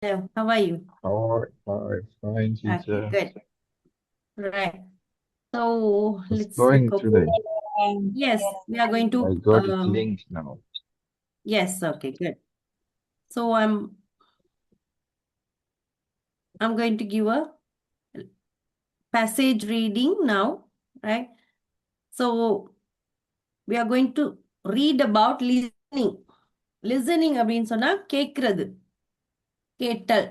Hello, how are you? Hi, fine, Okay, teacher. good. Right. So It's let's going record. today. Yes, we are going I to got it linked now. yes, okay, good. So I'm going to give a passage reading now, right? So we are going to read about listening. Listening அப்படின்னு சொன்னா கேட்கிறது, கேட்டல்.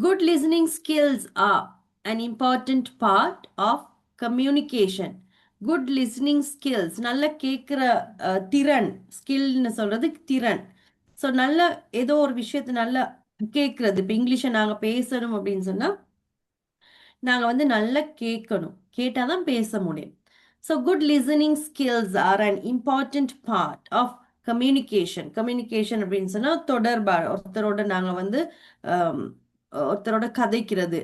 Good listening skills are an important part of communication. Good listening skills, நல்ல கேட்குற திறன், ஸ்கில்னு சொல்றது திறன். So நல்ல ஏதோ ஒரு விஷயத்தை நல்லா கேட்கறது. இப்போ இங்கிலீஷை நாங்கள் பேசணும் அப்படின்னு சொன்னால் நாங்கள் வந்து நல்லா கேட்கணும், கேட்டால் தான் பேச முடியும். So good listening skills are an important part of communication. Communication அப்படின்னு சொன்னால் தொடர்பாக ஒருத்தரோட நாங்கள் வந்து ஆம், ஒருத்தரோட கதைக்கிறது,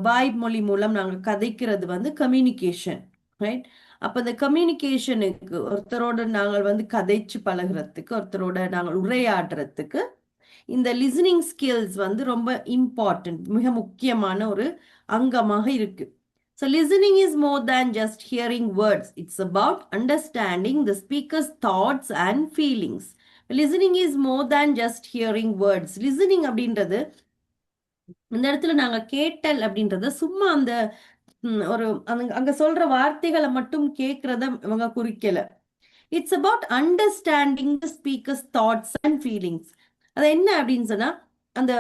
வாய்மொழி மூலம் நாங்கள் கதைக்கிறது வந்து கம்யூனிகேஷன், ரைட்? அப்போ இந்த கம்யூனிகேஷனுக்கு ஒருத்தரோட நாங்கள் வந்து கதைச்சு பழகுறதுக்கு, ஒருத்தரோட நாங்கள் உரையாடுறதுக்கு இந்த லிசனிங் ஸ்கில்ஸ் வந்து ரொம்ப இம்பார்ட்டன்ட், மிக முக்கியமான ஒரு அங்கமாக இருக்கு. So listening is more than just hearing words. It's about understanding the speaker's thoughts and feelings. Listening is more than just hearing words. Listening அப்படின்றது இந்த இடத்துல நாங்க கேட்டல் அப்படின்றத சும்மா அந்த ஒரு அங்க சொல்ற வார்த்தைகளை மட்டும் கேட்கறத இவங்க குறிக்கல. It's about understanding the speaker's thoughts and feelings. அது என்ன அப்படின்னு சொன்னா அந்த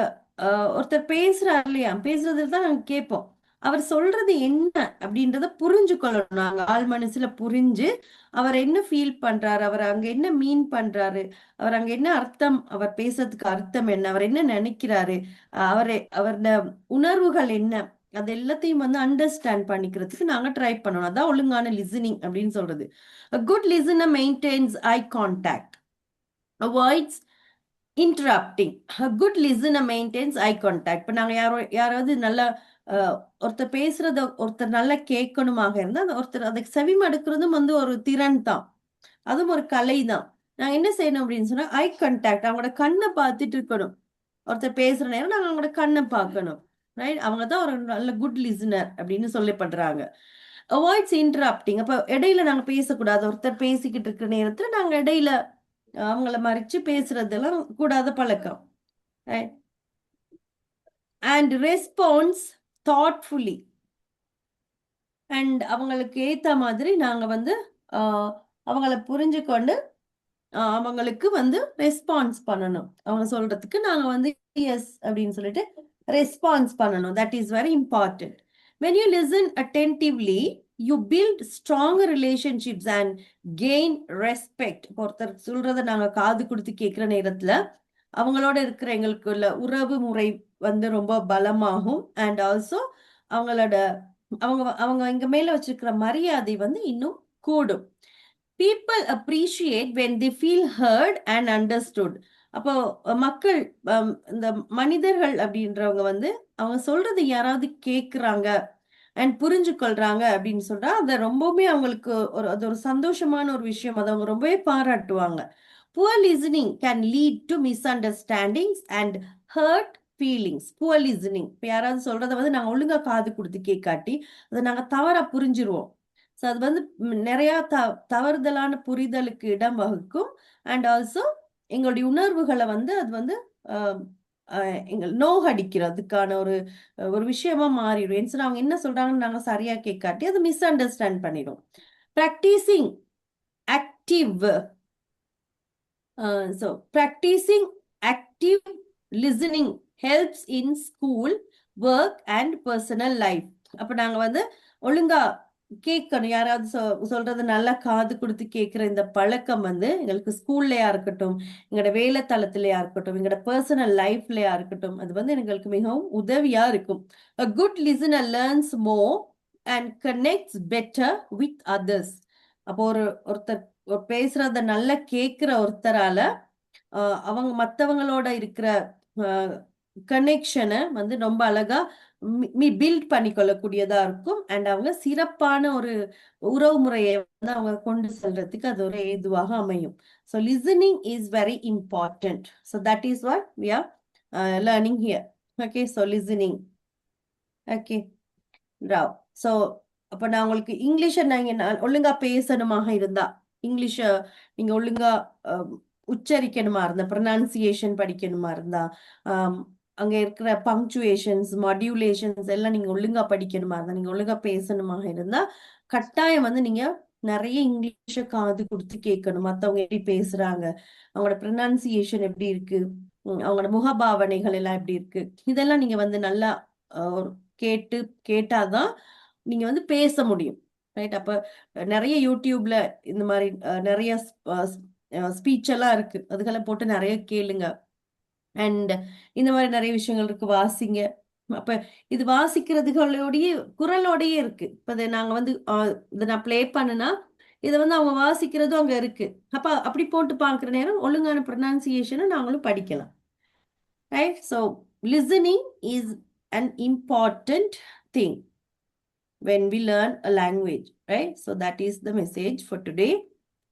ஒருத்தர் பேசுறாரு இல்லையா, பேசுறதுல தான் நாங்க கேட்போம். அவர் சொல்றது என்ன அப்படின்றத புரிஞ்சு கொள்ளணும். நாங்க ஆள் மனசுல புரிஞ்சு அவர் என்ன ஃபீல் பண்றாரு, அவர் அங்க என்ன மீன் பண்றாரு, அவர் அங்க என்ன அர்த்தம், அவர் பேசுறதுக்கு அர்த்தம் என்ன, அவர் என்ன நினைக்கிறாரு, அவரோட உணர்வுகள் என்ன, அது எல்லாத்தையும் வந்து அண்டர்ஸ்டாண்ட் பண்ணிக்கிறதுக்கு நாங்க ட்ரை பண்ணணும். அதான் ஒழுங்கான லிசனிங் அப்படின்னு சொல்றது. A good listener maintains eye contact, avoids interrupting. A good listener maintains eye contact. இப்போ நாங்கள் யாராவது நல்லா ஒருத்தர் பேசுறத ஒருத்தர் நல்லா கேட்கணுமாக இருந்தால் அந்த ஒருத்தர் அதை செவிமடுக்கிறதும் வந்து ஒரு திறன் தான், அதுவும் ஒரு கலை தான். நாங்கள் என்ன செய்யணும் அப்படின்னு சொன்னா ஐ கான்டாக்ட், அவங்களோட கண்ணை பார்த்துட்டு இருக்கணும். ஒருத்தர் பேசுற நேரம் நாங்கள் அவங்களோட கண்ணை பார்க்கணும், ரைட்? அவங்க தான் ஒரு நல்ல குட் லிசனர் அப்படின்னு சொல்லப்படுறாங்க. அவாய்ட்ஸ் இன்டரப்டிங், அப்போ இடையில நாங்கள் பேசக்கூடாது. ஒருத்தர் பேசிக்கிட்டு இருக்கிற நேரத்தில் நாங்கள் இடையில அவங்கள மறைச்சு பேசுறதெல்லாம் கூடாத பழக்கம், right? And response thoughtfully, and அவங்களுக்கு ஏத்த மாதிரி நாங்க வந்து அவங்கள புரிஞ்சுக்கொண்டு அவங்களுக்கு வந்து ரெஸ்பான்ஸ் பண்ணணும். அவங்க சொல்றதுக்கு நாங்க வந்து எஸ் அப்படின்னு சொல்லிட்டு ரெஸ்பான்ஸ் பண்ணணும். That is very important. when you listen attentively you build stronger relationships and gain respect. ஒருத்தர் சொல்றத நாங்க காது கொடுத்து கேட்கிற நேரத்துல அவங்களோட இருக்கிற எங்களுக்குள்ள உறவு முறை வந்து ரொம்ப பலமாகும். அண்ட் ஆல்சோ அவங்களோட அவங்க அவங்க எங்க மேல வச்சிருக்கிற மரியாதை வந்து இன்னும் கூடும். people appreciate when they feel heard and understood. அப்போ மக்கள் இந்த மனிதர்கள் அப்படின்றவங்க வந்து அவங்க சொல்றது யாராவது கேட்குறாங்க அண்ட் புரிஞ்சு கொள்றாங்க அப்படின்னு சொல்றா அதை ரொம்பவுமே அவங்களுக்கு அது ஒரு சந்தோஷமான ஒரு விஷயம், அதை அவங்க ரொம்பவே பாராட்டுவாங்க. Poor listening can lead to misunderstandings and hurt feelings. Poor listening, இப்போ யாராவது சொல்றதை வந்து நாங்கள் ஒழுங்கா காது கொடுத்து கேட்காட்டி அதை நாங்கள் தவறா புரிஞ்சிருவோம். ஸோ அது வந்து நிறைய தவறுதலான புரிதலுக்கு இடம் வகுக்கும். அண்ட் ஆல்சோ எங்களுடைய உணர்வுகளை வந்து அது வந்து எங்கள் நோகடிக்கிறதுக்கான ஒரு ஒரு விஷயமா மாறிடும். ஏன்னு சொன்னா அவங்க என்ன சொல்றாங்கன்னு நாங்க சரியா கேட்காட்டி அது மிஸ் அண்டர்ஸ்டாண்ட் பண்ணிடும். Practising active so practising active listening helps in school, work and personal life. அப்போ நாங்க வந்து ஒழுங்கா கேட்கணும். யாராவது சொல்றது நல்லா காது கொடுத்து கேட்கிற இந்த பழக்கம் வந்து எங்களுக்கு ஸ்கூல்லையா இருக்கட்டும், எங்களோட வேலை தளத்திலையா இருக்கட்டும், எங்களோட பர்சனல் லைஃப்லயா இருக்கட்டும், அது வந்து எங்களுக்கு மிகவும் உதவியா இருக்கும். A good listener learns more and connects better with others. அப்போ ஒருத்தர் பேசுறத நல்லா கேட்கிற ஒருத்தரால அவங்க மற்றவங்களோட இருக்கிற கனெக்ஷனை வந்து ரொம்ப அழகா பில்ட் பண்ணிக்கொள்ளக்கூடியதா இருக்கும். அண்ட் அவங்க சிறப்பான ஒரு உறவு முறையை வந்து அவங்க கொண்டு செல்றதுக்கு அது ஒரு ஏதுவாக அமையும். So listening is very important. So that is what we are learning here. Okay, so listening. Okay, now so அப்ப நான் உங்களுக்கு இங்கிலீஷை ஒழுங்கா பேசணுமாக இருந்தா இங்கிலீஷை நீங்க ஒழுங்கா உச்சரிக்கணுமா இருந்தா ப்ரொனன்சியேஷன் படிக்கணுமா இருந்தா ஆம், அங்க இருக்கிற பங்க்சுவேஷன்ஸ் மாடியுலேஷன்ஸ் எல்லாம் நீங்க ஒழுங்கா படிக்கணுமா இருந்தா நீங்க ஒழுங்கா பேசணுமாக இருந்தா கட்டாயம் வந்து நீங்க நிறைய இங்கிலீஷை காது கொடுத்து கேட்கணும் மத்தவங்க எப்படி பேசுறாங்க அவங்களோட ப்ரொனன்சியேஷன் எப்படி இருக்கு அவங்களோட முகபாவனைகள் எல்லாம் எப்படி இருக்கு இதெல்லாம் நீங்க வந்து நல்லா அஹ், கேட்டு கேட்டாதான் நீங்க வந்து பேச முடியும் ரைட் அப்ப நிறைய யூடியூப்ல இந்த மாதிரி நிறைய ஸ்பீச் எல்லாம் இருக்கு அதுக்கெல்லாம் போட்டு நிறைய கேளுங்க அண்ட் இந்த மாதிரி நிறைய விஷயங்கள் இருக்கு வாசிங்க அப்ப இது வாசிக்கிறதுகளோடயே குரலோடயே இருக்கு இப்ப இதை நாங்க வந்து இதை நான் ப்ளே பண்ணுனா இதை வந்து அவங்க வாசிக்கிறதும் அங்க இருக்கு அப்ப அப்படி போட்டு பார்க்குற நேரம் ஒழுங்கான ப்ரொனன்சியேஷனை நாங்களும் படிக்கலாம் right so listening is an important thing when we learn a language, right? So that is the message for today.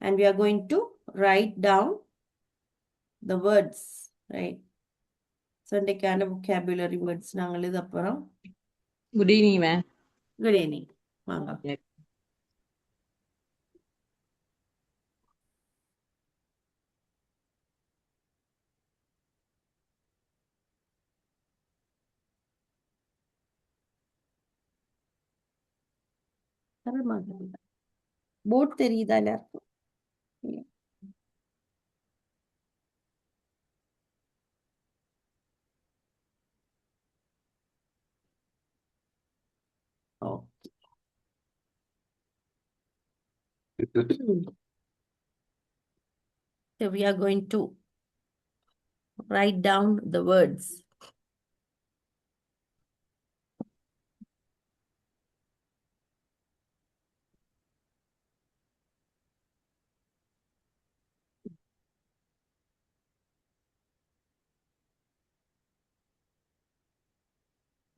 And we are going to write down the words, right? So இன்றைக்கான vocabulary words நாங்கள் இது அப்புறம் good evening ma'am. good evening வாங்க board தெரியுதா எல்லாருக்கும் Okay. So we are going to write down the words.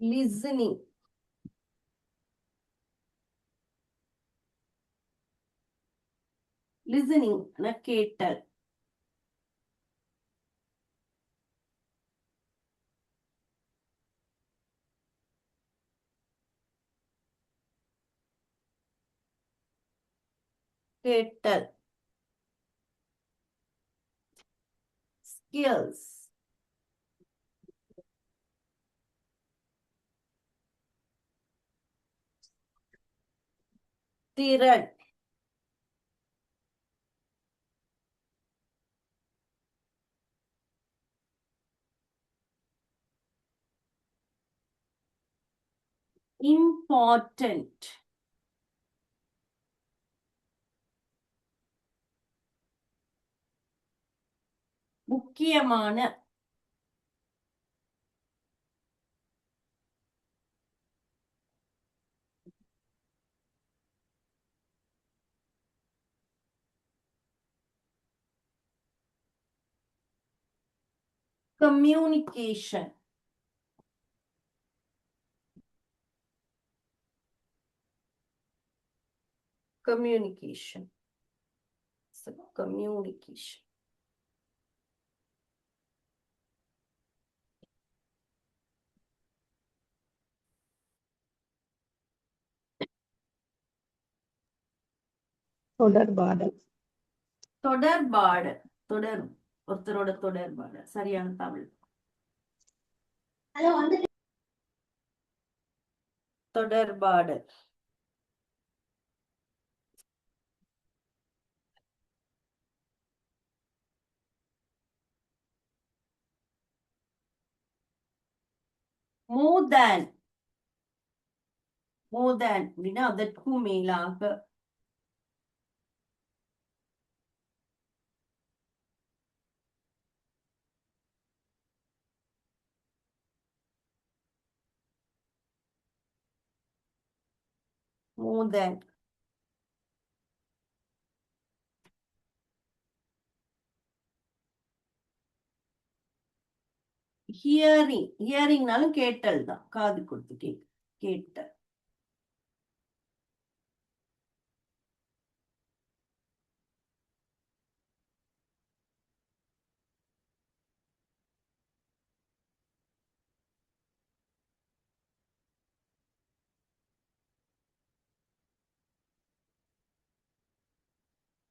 Listening. Listening கேட்டல் கேட்டல் skills திறன் important முக்கியமான communication communication so communication தொடர்பாடல். தொடர்பாடு தொடர் ஒருத்தரோட தொடர்பாடு சரியான தமிழ் தொடர்பாடு more than அப்படின்னா அதற்கும் மேலாக more than ஹியரிங்னாலும் கேட்டல் தான் காது கொடுத்து கேட்டல்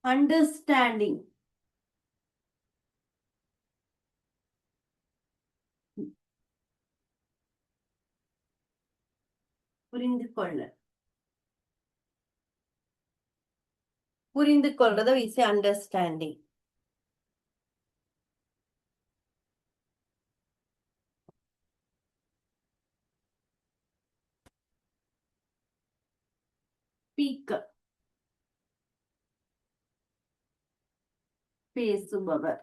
understanding, புரிந்து கொள்ள, புரிந்து கொள்றத we say understanding. Speaker, பேசுபவர்.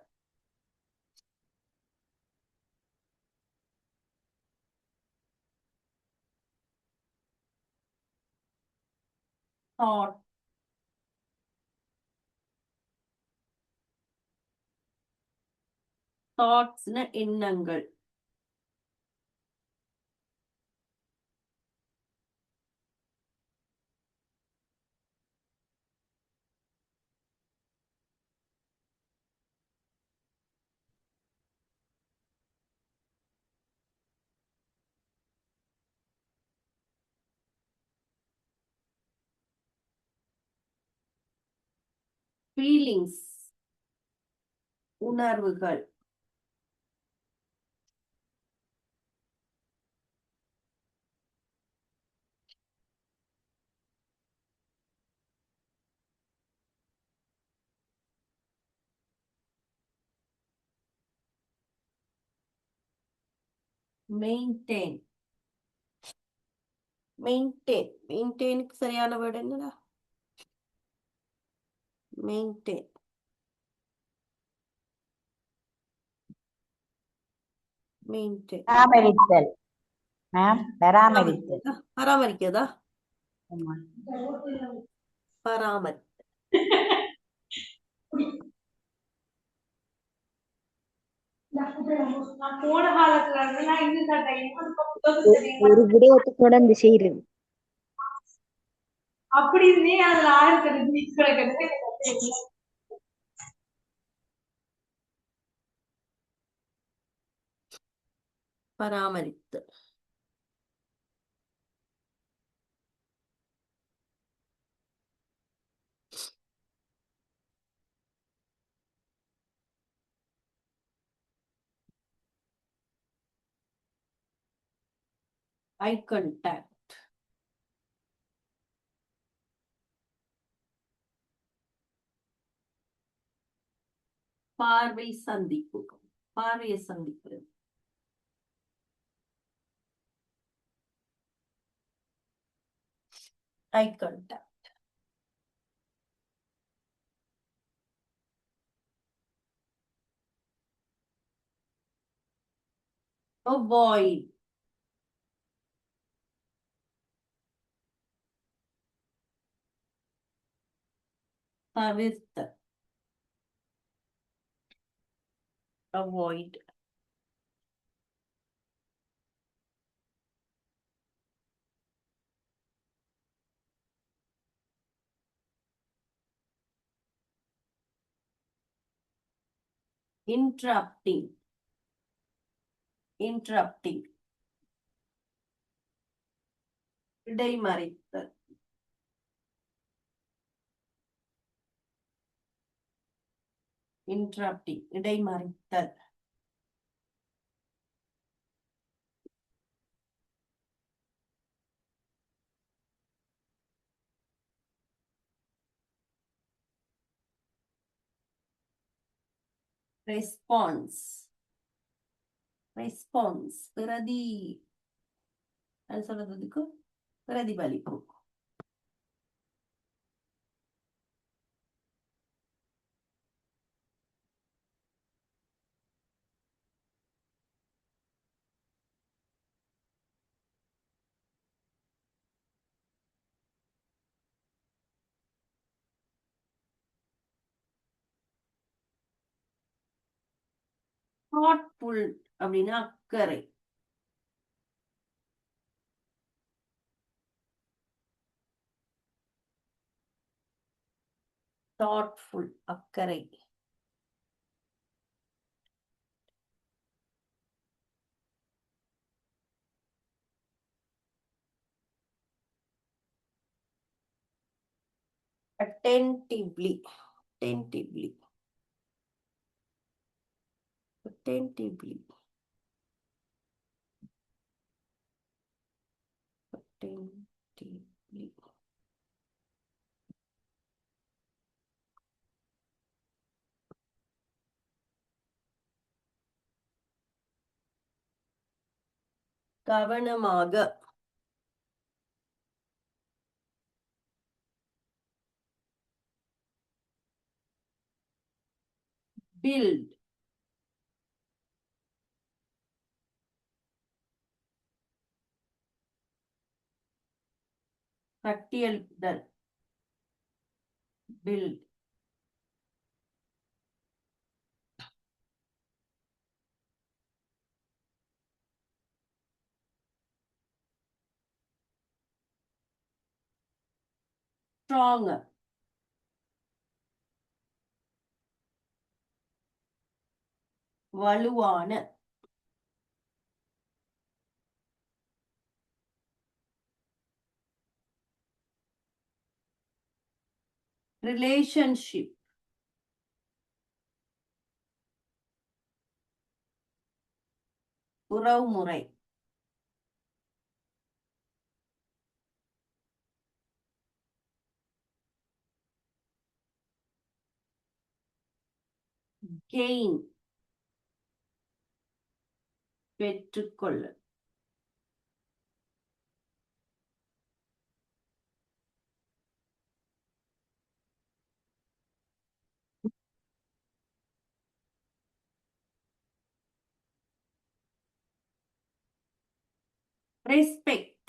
Thought, தாட்ஸ்னா எண்ணங்கள். ஃபீலிங்ஸ், உணர்வுகள். மெயின்டைன், மெயின்டைன், மெயின்டைனுக்கு சரியான வேர்டு என்னடா? மெயின்டைன், மெயின்டைன், பராமரித்தல் மேம், பராமரித்தல். பராமரிக்கிறதா? ஆமா. பராமரி, ஒரு விடயத்தை தொடர்ந்து செய்யறது. பராமரித்து. ஐ கான்டாக்ட், பார்வை சந்திப்பு, பார்வையை சந்திக்கிறது. ஐ கான்டாக்ட், அவாய்ட், தவிர்த்த, அவாய்ட். interrupting, interrupting, இடைமறித்தல். interrupting, இடைமறித்தல். ரெஸ்பான்ஸ், ரெஸ்பான்ஸ் பிரதி, அது சொல்றதுக்கு பிரதிபலிப்பு. thoughtful அப்படின்னா அக்கறை. thoughtful, அக்கறை. attentively, attentively, attentively, attentively. கவனமாக, build, கட்டியெழுப்புதல், build, strong, வலுவான, relationship, உறவுமுறை, gain, பெற்றுக்கொள்ள, respect,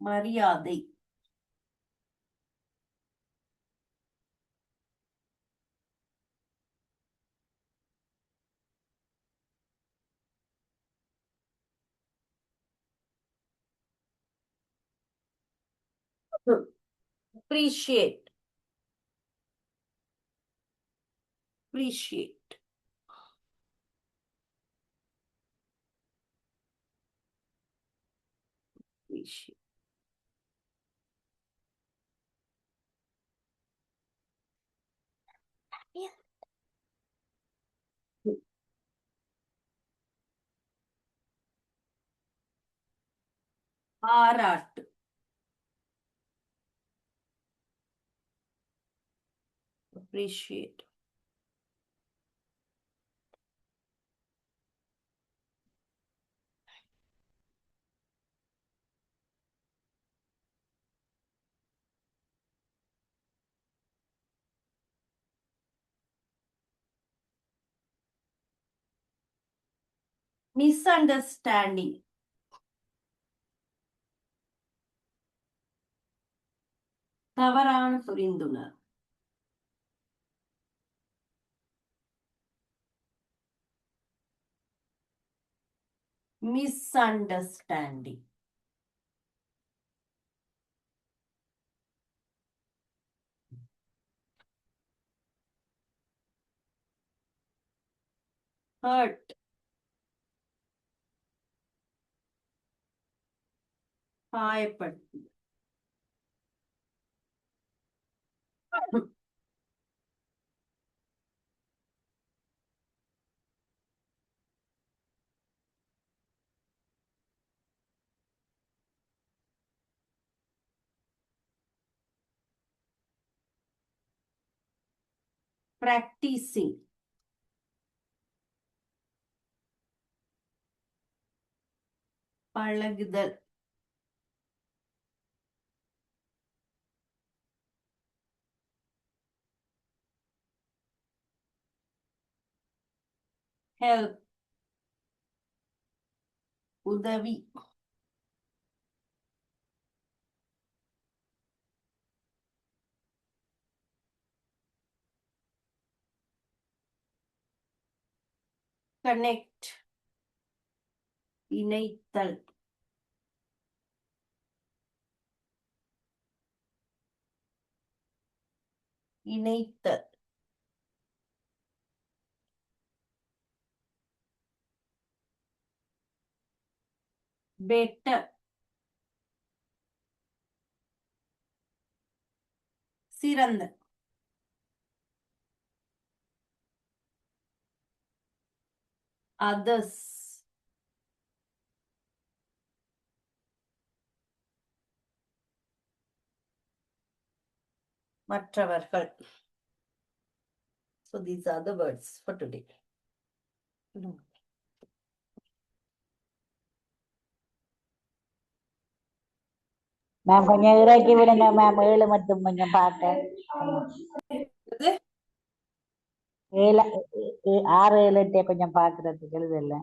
மரியாதை, appreciate, appreciate, appreciate. பாராட்டு, appreciate, misunderstanding, தவறான புரிந்துணர்வு, misunderstanding, hurt, காயப்படுத்து, practicing, பழகுதல், help, உதவி, connect, இணைத்தல், இணைத்தல், better, சிறந்த. Others. மற்றவர்கள். So these are the words for today. Ma'am கொஞ்சம் இறக்கி விடுங்க மேம், 7 மட்டும் கொஞ்சம் பார்க்க. இது 7 6 7 8 கொஞ்சம் பார்க்கறதுக்கு எழுதல.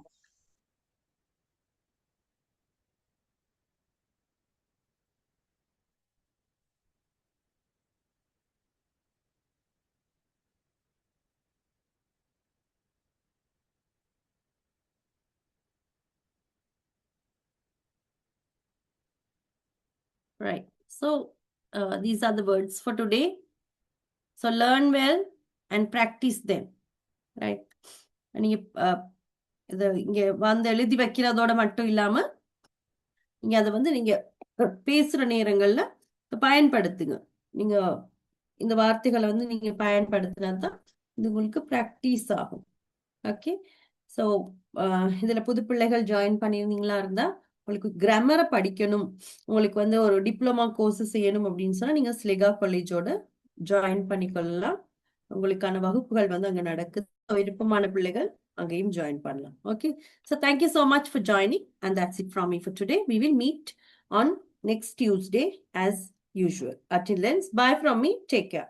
right. So these are the words for today. So learn well and practice them. Right. நீங்க இத இங்க வந்து எழுதி வைக்கிறதோட மட்டும் இல்லாம நீங்க அதை வந்து நீங்க பேசுற நேரங்கள்ல பயன்படுத்துங்க. நீங்க இந்த வார்த்தைகளை வந்து நீங்க பயன்படுத்தினாதான் இது உங்களுக்கு பிராக்டிஸ் ஆகும். ஓகே. ஸோ இதுல புது பிள்ளைகள் ஜாயின் பண்ணியிருந்தீங்களா இருந்தா உங்களுக்கு கிராமரை படிக்கணும், உங்களுக்கு வந்து ஒரு டிப்ளமா கோர்ஸ் செய்யணும் அப்படின்னு சொன்னா நீங்க ஸ்லெகா காலேஜோட ஜாயின் பண்ணிக்கொள்ளலாம். உங்களுக்கான வகுப்புகள் வந்து அங்க நடக்குது. விருப்பமான பிள்ளைகள் அங்கேயும் ஜாயின் பண்ணலாம். Okay. So thank you so much for joining, and that's it from me for today. We will meet on next Tuesday as usual. Until then, bye from me. Take care.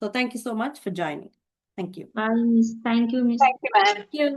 So thank you so much for joining. Thank you. Bye, Miss. Thank you, Miss. Thank you, ma'am. Thank you.